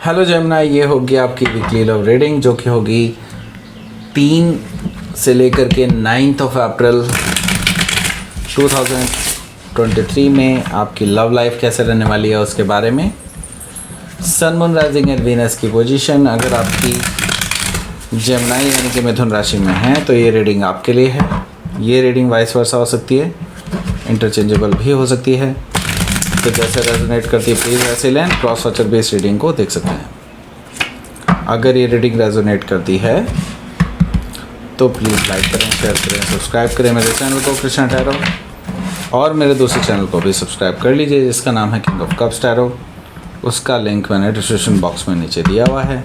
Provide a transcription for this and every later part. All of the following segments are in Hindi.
हेलो जमुना, ये होगी आपकी वीकली लव रीडिंग जो कि होगी 3 से लेकर के 9 अप्रैल 2023 में आपकी लव लाइफ कैसे रहने वाली है उसके बारे में। Sun moon rising and Venus की पोजीशन अगर आपकी जमुनाई यानी कि मिथुन राशि में है तो ये रीडिंग आपके लिए है। ये रीडिंग वाइस वर्सा हो सकती है, इंटरचेंजेबल भी हो सकती है, तो जैसे रेजोनेट करती है प्लीज़ वैसे लें। क्रॉस वॉचर बेस्ड रीडिंग को देख सकते हैं। अगर ये रीडिंग रेजोनेट करती है तो प्लीज़ लाइक करें, शेयर करें, सब्सक्राइब करें मेरे चैनल को कृष्णा टैरो, और मेरे दूसरे चैनल को भी सब्सक्राइब कर लीजिए जिसका नाम है किंग ऑफ कप्स टैरो। उसका लिंक मैंने डिस्क्रिप्शन बॉक्स में नीचे दिया हुआ है।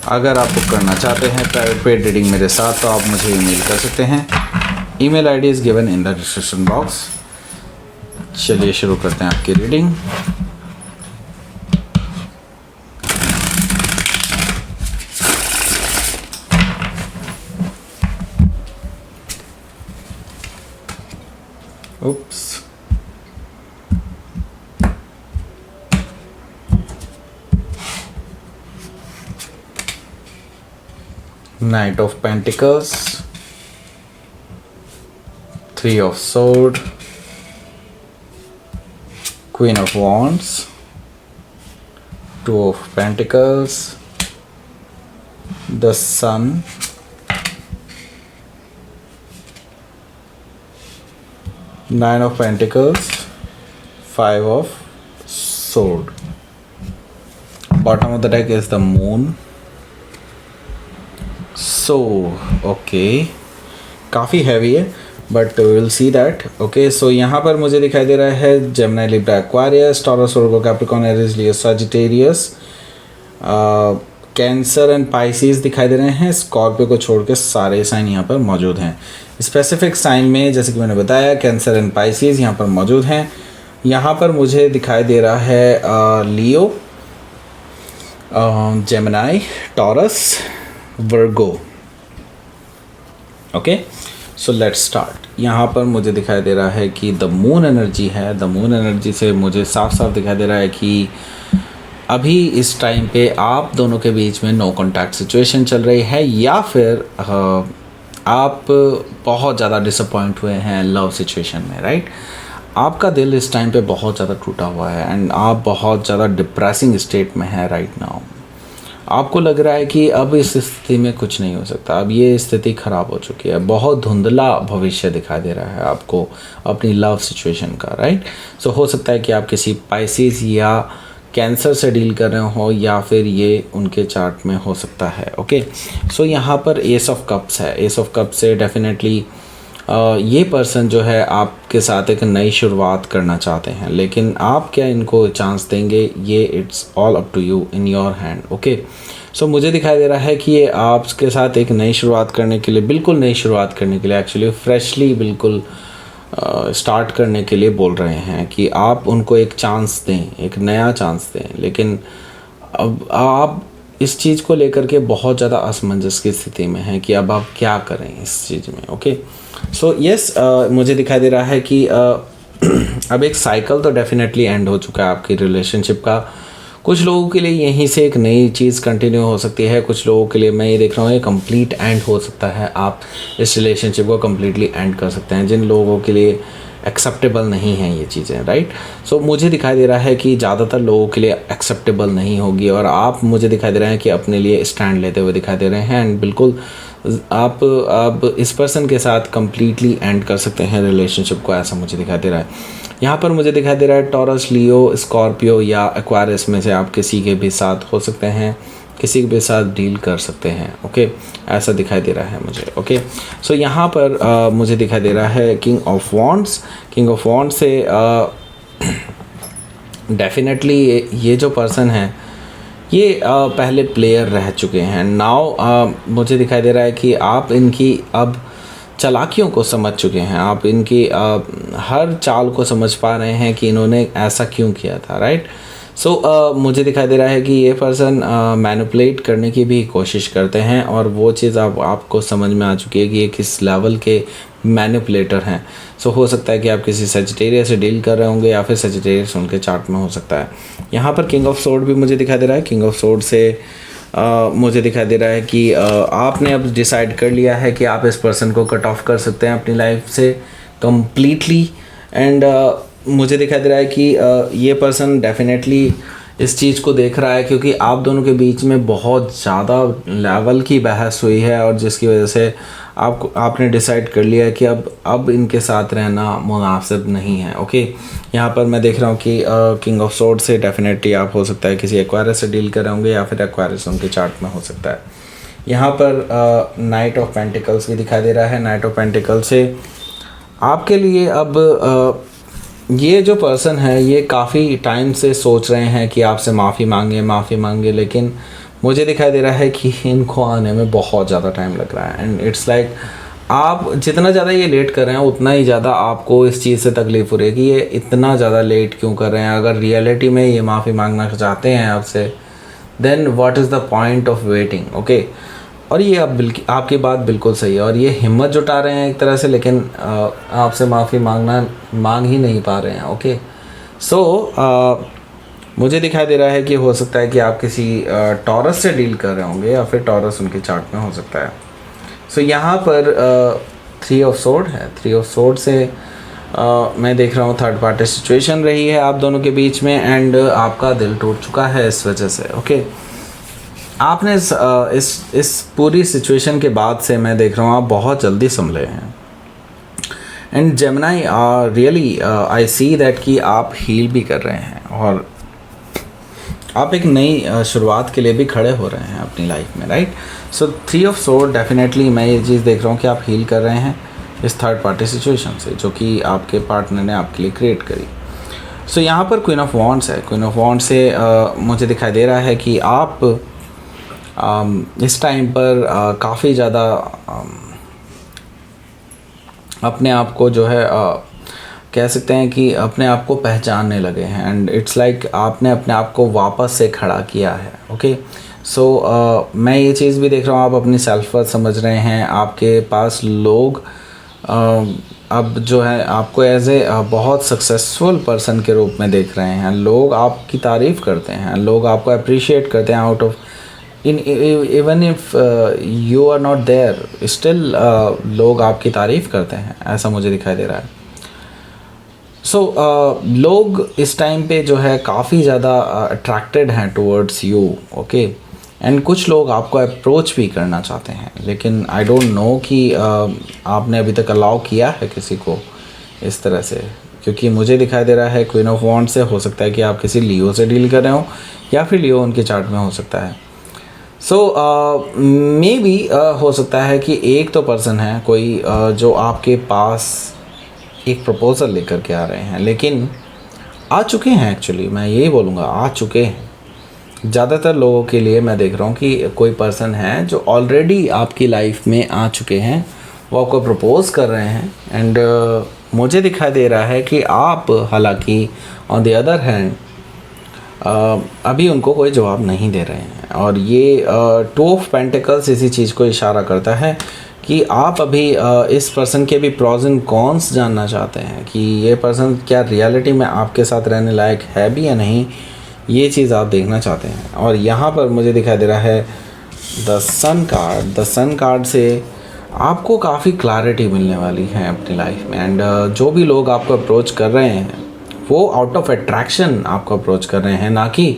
अगर आप बुक करना चाहते हैं प्राइवेट पेड रीडिंग मेरे साथ तो आप मुझे ईमेल कर सकते हैं। Email ID is given in the description box. चलिए शुरू करते हैं आपकी reading. Oops. Knight of Pentacles, 3 of Swords, Queen of Wands, 2 of Pentacles, the Sun, Nine of Pentacles, 5 of Swords. Bottom of the deck is the Moon. So, okay, काफ़ी हैवी है but will see that. Okay, so यहाँ पर मुझे दिखाई दे रहा है Gemini, Libra, Aquarius, Taurus, Virgo, Capricorn, Aries, Leo, Sagittarius, Cancer and Pisces दिखाई दे रहे हैं। स्कॉर्पियो को छोड़ के सारे साइन यहाँ पर मौजूद हैं। स्पेसिफिक साइन में जैसे कि मैंने बताया कैंसर एंड पाइसिस यहाँ पर मौजूद हैं। यहाँ पर मुझे दिखाई दे रहा है Leo, Gemini, Taurus, Virgo. Okay, so let's start. यहाँ पर मुझे दिखाई दे रहा है कि द मून एनर्जी है। द मून एनर्जी से मुझे साफ साफ दिखाई दे रहा है कि अभी इस टाइम पे आप दोनों के बीच में नो कॉन्टैक्ट सिचुएशन चल रही है, या फिर आप बहुत ज़्यादा डिसअपॉइंट हुए हैं लव सिचुएशन में, राइट। आपका दिल इस टाइम पे बहुत ज़्यादा टूटा हुआ है एंड आप बहुत ज़्यादा डिप्रेसिंग स्टेट में है राइट नाउ। आपको लग रहा है कि अब इस स्थिति में कुछ नहीं हो सकता, अब ये स्थिति ख़राब हो चुकी है। बहुत धुंधला भविष्य दिखाई दे रहा है आपको अपनी लव सिचुएशन का, राइट। सो हो सकता है कि आप किसी पाइसिस या कैंसर से डील कर रहे हो, या फिर ये उनके चार्ट में हो सकता है। ओके, सो यहाँ पर एस ऑफ कप्स है। एस ऑफ कप्स से डेफिनेटली ये पर्सन जो है आपके साथ एक नई शुरुआत करना चाहते हैं, लेकिन आप क्या इनको चांस देंगे, ये it's all up to you, in your hand. Okay, so मुझे दिखाई दे रहा है कि ये आपके साथ एक नई शुरुआत करने के लिए, बिल्कुल नई शुरुआत करने के लिए, एक्चुअली फ्रेशली बिल्कुल स्टार्ट करने के लिए बोल रहे हैं कि आप उनको एक चांस दें, एक नया चांस दें। लेकिन अब आप इस चीज़ को लेकर के बहुत ज़्यादा असमंजस की स्थिति में हैं कि अब आप क्या करें इस चीज़ में। ओके, सो यस, मुझे दिखाई दे रहा है कि अब एक साइकिल तो डेफिनेटली एंड हो चुका है आपकी रिलेशनशिप का। कुछ लोगों के लिए यहीं से एक नई चीज़ कंटिन्यू हो सकती है, कुछ लोगों के लिए मैं ये देख रहा हूँ ये कंप्लीट एंड हो सकता है। आप इस रिलेशनशिप को कंप्लीटली एंड कर सकते हैं जिन लोगों के लिए एक्सेप्टेबल नहीं हैं ये चीज़ें, राइट। सो मुझे दिखाई दे रहा है कि ज़्यादातर लोगों के लिए एक्सेप्टेबल नहीं होगी, और आप मुझे दिखाई दे रहे हैं कि अपने लिए स्टैंड लेते हुए दिखाई दे रहे हैं एंड बिल्कुल आप इस पर्सन के साथ कंप्लीटली एंड कर सकते हैं रिलेशनशिप को, ऐसा मुझे दिखाई दे रहा है। यहाँ पर मुझे दिखाई दे रहा है टॉरस, लियो, स्कॉर्पियो या एक्वारियस में से आप किसी के भी साथ हो सकते हैं, किसी के भी साथ डील कर सकते हैं। ओके, ऐसा दिखाई दे रहा है मुझे। ओके, सो यहाँ पर मुझे दिखाई दे रहा है king of wands. King of wands से डेफिनेटली ये जो पर्सन है ये पहले प्लेयर रह चुके हैं। नाउ मुझे दिखाई दे रहा है कि आप इनकी अब चालाकियों को समझ चुके हैं, आप इनकी हर चाल को समझ पा रहे हैं कि इन्होंने ऐसा क्यों किया था, राइट। सो मुझे दिखाई दे रहा है कि ये पर्सन मैनिपुलेट करने की भी कोशिश करते हैं, और वो चीज़ आपको समझ में आ चुकी है कि ये किस लेवल के मैनिपुलेटर हैं। सो हो सकता है कि आप किसी सजिटेरियस से डील कर रहे होंगे, या फिर सजिटेरियस उनके चार्ट में हो सकता है। यहाँ पर किंग ऑफ सोर्ड भी मुझे दिखाई दे रहा है। किंग ऑफ सोर्ड से मुझे दिखाई दे रहा है कि आपने अब डिसाइड कर लिया है कि आप इस पर्सन को कट ऑफ कर सकते हैं अपनी लाइफ से कम्प्लीटली। एंड मुझे दिखाई दे रहा है कि ये पर्सन डेफिनेटली इस चीज़ को देख रहा है, क्योंकि आप दोनों के बीच में बहुत ज़्यादा लेवल की बहस हुई है और जिसकी वजह से आपने डिसाइड कर लिया है कि अब इनके साथ रहना मुनासिब नहीं है। ओके, यहाँ पर मैं देख रहा हूँ कि किंग ऑफ सोर्ड से डेफिनेटली आप हो सकता है किसी एक्वायरस से डील कर रहे होंगे या फिर एक्वायरस उनके चार्ट में हो सकता है। यहाँ पर नाइट ऑफ पेंटिकल्स भी दिखाई दे रहा है। नाइट ऑफ पेंटिकल से आपके लिए अब ये जो पर्सन है ये काफ़ी टाइम से सोच रहे हैं कि आपसे माफ़ी मांगे, लेकिन मुझे दिखाई दे रहा है कि इनको आने में बहुत ज़्यादा टाइम लग रहा है। एंड इट्स लाइक आप जितना ज़्यादा ये लेट कर रहे हैं उतना ही ज़्यादा आपको इस चीज़ से तकलीफ़ हो रही है कि ये इतना ज़्यादा लेट क्यों कर रहे हैं। अगर रियलिटी में ये माफ़ी मांगना चाहते हैं आपसे, then what is the point of waiting. Okay, और ये आपकी बात बिल्कुल सही है और ये हिम्मत जुटा रहे हैं एक तरह से, लेकिन आपसे माफ़ी मांग ही नहीं पा रहे हैं। ओके, सो मुझे दिखाई दे रहा है कि हो सकता है कि आप किसी टॉरस से डील कर रहे होंगे या फिर टॉरस उनके चार्ट में हो सकता है। सो यहाँ पर 3 ऑफ सोर्ड है। 3 ऑफ सोर्ड से मैं देख रहा हूँ थर्ड पार्टी सिचुएशन रही है आप दोनों के बीच में एंड आपका दिल टूट चुका है इस वजह से। ओके, आपने इस पूरी सिचुएशन के बाद से मैं देख रहा हूँ आप बहुत जल्दी संभले हैं। And Gemini really I see that कि आप हील भी कर रहे हैं और आप एक नई शुरुआत के लिए भी खड़े हो रहे हैं अपनी लाइफ में, right. So 3 of sword definitely मैं ये चीज़ देख रहा हूँ कि आप हील कर रहे हैं इस थर्ड पार्टी सिचुएशन से जो कि आपके पार्टनर ने आपके लिए क्रिएट करी। सो यहाँ पर क्वीन ऑफ वॉन्ड्स है। क्वीन ऑफ वॉन्ड्स से मुझे दिखाई दे रहा है कि आप इस टाइम पर काफ़ी ज़्यादा अपने आप को जो है कह सकते हैं कि अपने आप को पहचानने लगे हैं एंड इट्स लाइक आपने अपने आप को वापस से खड़ा किया है। ओके, सो मैं ये चीज़ भी देख रहा हूँ आप अपनी सेल्फ वर्थ समझ रहे हैं। आपके पास लोग अब जो है आपको एज ए बहुत सक्सेसफुल पर्सन के रूप में देख रहे हैं। लोग आपकी तारीफ़ करते हैं, लोग आपको अप्रिशिएट करते हैं out of even if you are not there still लोग आपकी तारीफ़ करते हैं, ऐसा मुझे दिखाई दे रहा है। सो लोग इस टाइम पे जो है काफ़ी ज़्यादा अट्रैक्टेड हैं टुवर्ड्स यू। ओके, एंड कुछ लोग आपको अप्रोच भी करना चाहते हैं, लेकिन आई डोंट नो कि आपने अभी तक अलाउ किया है किसी को इस तरह से, क्योंकि मुझे दिखाई दे रहा है क्वीन ऑफ वॉन्ड से हो सकता है कि आप किसी लियो से डील कर रहे हो या फिर लियो उनके चार्ट में हो सकता है। सो मे बी हो सकता है कि एक तो पर्सन है कोई जो आपके पास एक प्रपोज़ल लेकर के आ रहे हैं, लेकिन आ चुके हैं। एक्चुअली मैं यही बोलूँगा आ चुके हैं। ज़्यादातर लोगों के लिए मैं देख रहा हूँ कि कोई पर्सन है जो ऑलरेडी आपकी लाइफ में आ चुके हैं, वो आपको प्रपोज़ कर रहे हैं एंड मुझे दिखाई दे रहा है कि आप हालांकि ऑन द अदर हैंड अभी उनको कोई जवाब नहीं दे रहे हैं। और ये 2 ऑफ पेंटिकल्स इसी चीज़ को इशारा करता है कि आप अभी इस पर्सन के भी प्रॉज एंड कॉन्स जानना चाहते हैं कि ये पर्सन क्या रियलिटी में आपके साथ रहने लायक है भी या नहीं, ये चीज़ आप देखना चाहते हैं। और यहाँ पर मुझे दिखाई दे रहा है the sun card. The sun card से आपको काफ़ी क्लैरिटी मिलने वाली है अपनी लाइफ में एंड जो भी लोग आपको अप्रोच कर रहे हैं वो आउट ऑफ अट्रैक्शन आपको अप्रोच कर रहे हैं, ना कि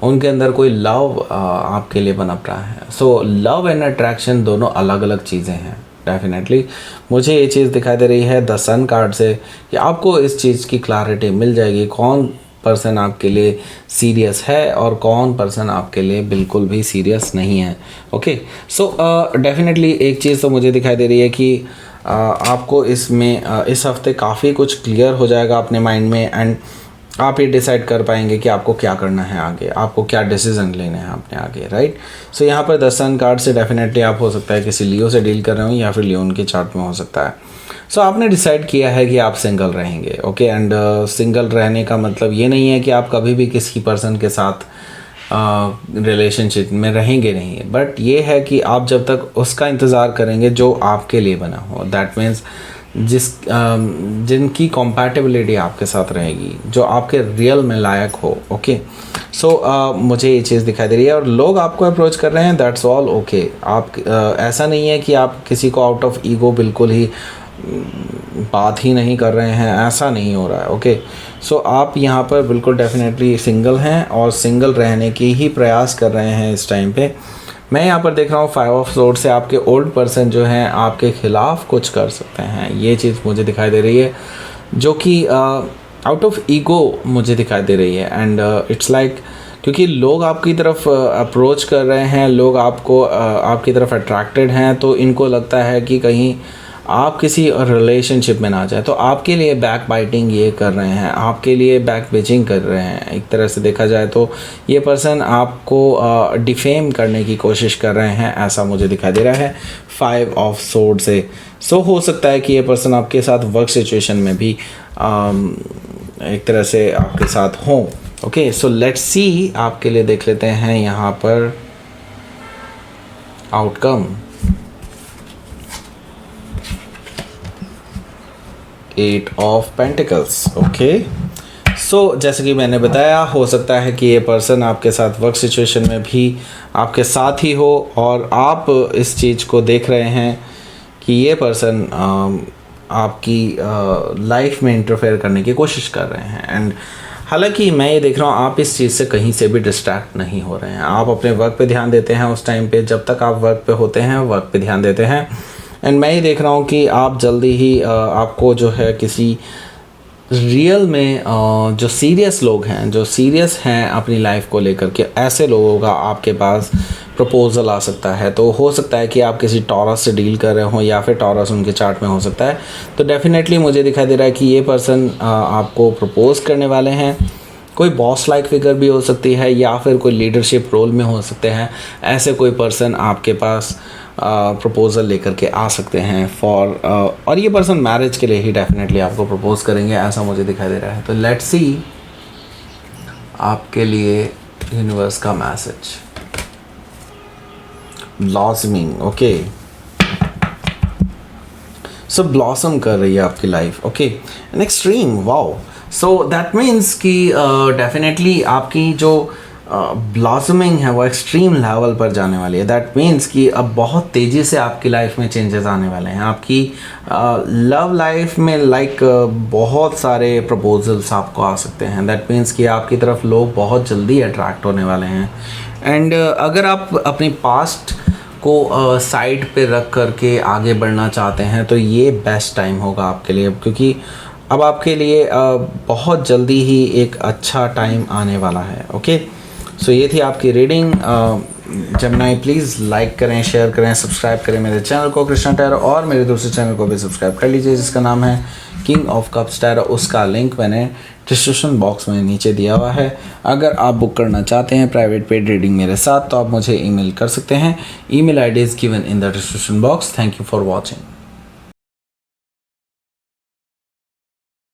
उनके अंदर कोई लव आपके लिए पनप रहा है। सो लव एंड अट्रैक्शन दोनों अलग अलग चीज़ें हैं। डेफिनेटली मुझे ये चीज़ दिखाई दे रही है द सन कार्ड से कि आपको इस चीज़ की क्लैरिटी मिल जाएगी कौन पर्सन आपके लिए सीरियस है और कौन पर्सन आपके लिए बिल्कुल भी सीरियस नहीं है। ओके, सो डेफिनेटली एक चीज़ तो मुझे दिखाई दे रही है कि आपको इसमें इस हफ्ते काफ़ी कुछ क्लियर हो जाएगा अपने माइंड में एंड आप ये डिसाइड कर पाएंगे कि आपको क्या करना है आगे, आपको क्या डिसीजन लेने हैं अपने आगे, राइट। सो यहाँ पर 10 सन कार्ड से डेफिनेटली आप हो सकता है किसी लियो से डील कर रहे हो या फिर लियो उनके चार्ट में हो सकता है। सो आपने डिसाइड किया है कि आप सिंगल रहेंगे। ओके, एंड सिंगल रहने का मतलब ये नहीं है कि आप कभी भी किसी पर्सन के साथ रिलेशनशिप में रहेंगे नहीं, बट ये है कि आप जब तक उसका इंतज़ार करेंगे जो आपके लिए बना हो, दैट मीन्स जिनकी कॉम्पैटिबिलिटी आपके साथ रहेगी, जो आपके रियल में लायक हो। ओके, मुझे ये चीज़ दिखाई दे रही है और लोग आपको अप्रोच कर रहे हैं, दैट्स ऑल ओके। आप ऐसा नहीं है कि आप किसी को आउट ऑफ ईगो बिल्कुल ही बात ही नहीं कर रहे हैं, ऐसा नहीं हो रहा है। ओके, सो आप यहाँ पर बिल्कुल डेफिनेटली सिंगल हैं और सिंगल रहने की ही प्रयास कर रहे हैं इस टाइम पे। मैं यहाँ पर देख रहा हूँ 5 ऑफ सोर्ड से आपके ओल्ड पर्सन जो हैं आपके ख़िलाफ़ कुछ कर सकते हैं, ये चीज़ मुझे दिखाई दे रही है, जो कि आउट ऑफ ईगो मुझे दिखाई दे रही है। एंड इट्स लाइक क्योंकि लोग आपकी तरफ अप्रोच कर रहे हैं, लोग आपकी तरफ अट्रैक्टेड हैं, तो इनको लगता है कि कहीं आप किसी रिलेशनशिप में ना जाए, तो आपके लिए बैक बाइटिंग ये कर रहे हैं, आपके लिए बैक बेचिंग कर रहे हैं। एक तरह से देखा जाए तो ये पर्सन आपको डिफेम करने की कोशिश कर रहे हैं, ऐसा मुझे दिखाई दे रहा है 5 ऑफ सोर्ड से। हो सकता है कि ये पर्सन आपके साथ वर्क सिचुएशन में भी एक तरह से आपके साथ हों। ओके, सो लेट्स सी, आपके लिए देख लेते हैं यहाँ पर आउटकम। 8 of pentacles. ओके, जैसे कि मैंने बताया, हो सकता है कि ये पर्सन आपके साथ वर्क सिचुएशन में भी आपके साथ ही हो और आप इस चीज़ को देख रहे हैं कि ये पर्सन आपकी लाइफ में इंटरफेयर करने की कोशिश कर रहे हैं। एंड हालांकि मैं ये देख रहा हूँ आप इस चीज़ से कहीं से भी डिस्ट्रैक्ट नहीं हो रहे हैं, आप अपने वर्क पे ध्यान देते हैं उस टाइम पे, जब तक आप वर्क पे होते हैं वर्क पे ध्यान देते हैं। एंड मैं ये देख रहा हूँ कि आप जल्दी ही आपको जो है किसी रियल में जो सीरियस लोग हैं, जो सीरियस हैं अपनी लाइफ को लेकर के, ऐसे लोगों का आपके पास प्रपोज़ल आ सकता है। तो हो सकता है कि आप किसी टॉरस से डील कर रहे हों या फिर टॉरस उनके चार्ट में हो सकता है। तो डेफिनेटली मुझे दिखाई दे रहा है कि ये पर्सन आपको प्रपोज़ करने वाले हैं। कोई बॉस लाइक फिगर भी हो सकती है या फिर कोई लीडरशिप रोल में हो सकते हैं। ऐसे कोई पर्सन आपके पास प्रपोज़ल लेकर के आ सकते हैं और ये पर्सन मैरिज के लिए ही डेफिनेटली आपको प्रपोज़ करेंगे, ऐसा मुझे दिखाई दे रहा है। तो लेट्स सी आपके लिए यूनिवर्स का मैसेज। ब्लॉसमिंग। ओके, सो ब्लॉसम कर रही है आपकी life. Okay, an extreme, wow. So that means कि डेफिनेटली आपकी जो ब्लॉसमिंग है वो एक्सट्रीम लेवल पर जाने वाली है। दैट मीन्स कि अब बहुत तेज़ी से आपकी लाइफ में चेंजेस आने वाले हैं। आपकी लव लाइफ में बहुत सारे प्रपोजल्स आपको आ सकते हैं। दैट मीन्स कि आपकी तरफ लोग बहुत जल्दी अट्रैक्ट होने वाले हैं। एंड अगर आप अपनी पास्ट को साइड पे रख करके आगे बढ़ना चाहते हैं तो ये बेस्ट टाइम होगा आपके लिए, क्योंकि अब आपके लिए बहुत जल्दी ही एक अच्छा टाइम आने वाला है। ओके, सो ये थी आपकी रीडिंग। जेमिनी प्लीज़ लाइक करें, शेयर करें, सब्सक्राइब करें मेरे चैनल को कृष्णा टैरो, और मेरे दूसरे चैनल को भी सब्सक्राइब कर लीजिए जिसका नाम है किंग ऑफ कप्स टैरो। उसका लिंक मैंने डिस्क्रिप्शन बॉक्स में नीचे दिया हुआ है। अगर आप बुक करना चाहते हैं प्राइवेट पेड रीडिंग मेरे साथ तो आप मुझे ईमेल कर सकते हैं। Email ID is given in the description box. Thank you for watching.